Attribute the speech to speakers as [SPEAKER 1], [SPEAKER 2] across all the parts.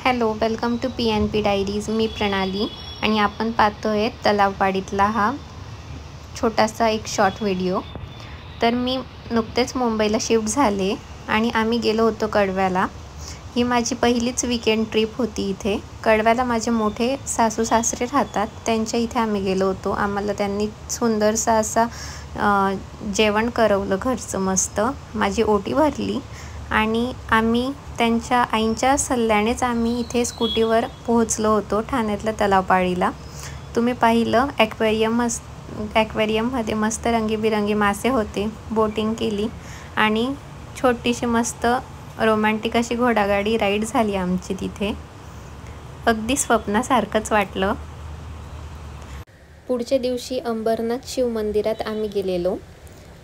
[SPEAKER 1] Hello, welcome to PNP diaries. मी प्रणाली आणि आपण पाहतोय तलाववाडीतला हा छोटासा एक शॉर्ट व्हिडिओ. तर मी नुकतेच मुंबईला शिफ्ट झाले आणि आम्ही गेलो होतो कडव्याला. ही माझी पहिलीच वीकेंड ट्रिप होती इथे. कडव्याला माझे मोठे सासू सासरे राहतात, त्यांच्या इथे आम्ही गेलो होतो. आम्हाला त्यांनी सुंदरसा असा जेवण करवलं घरचं मस्त. माझी ओटी भरली आणि आम्ही त्यांच्या आईंच्या सल्ल्यानेच आम्ही इथे स्कूटीवर पोहोचलो होतो ठाण्यातल्या तलावपाळीला. तुम्ही पाहिलं ॲक्वेरियममध्ये मस्त रंगीबिरंगी मासे होते. बोटिंग केली आणि छोटीशी मस्त रोमॅन्टिक अशी घोडागाडी राईड झाली आमची तिथे. अगदी स्वप्नासारखंच वाटलं. पुढच्या दिवशी अंबरनाथ शिव मंदिरात आम्ही गेलेलो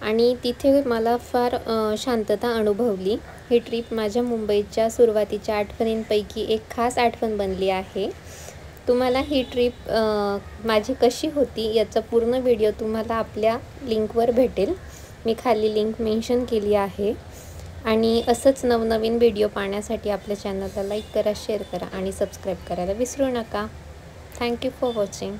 [SPEAKER 1] आणि तिथे मला फार शांतता अनुभवली. ही ट्रिप माझ्या मुंबईच्या सुरुवातीच्या आठवणींपैकी एक खास आठवण बनली आहे. तुम्हाला ही ट्रिप माझी कशी होती याचा पूर्ण व्हिडिओ तुम्हाला आपल्या लिंकवर भेटेल. मी खाली लिंक मेन्शन केली आहे. आणि असंच नवनवीन व्हिडिओ पाहण्यासाठी आपल्या चॅनलला लाईक करा, शेअर करा आणि सबस्क्राईब करायला विसरू नका. Thank you for watching.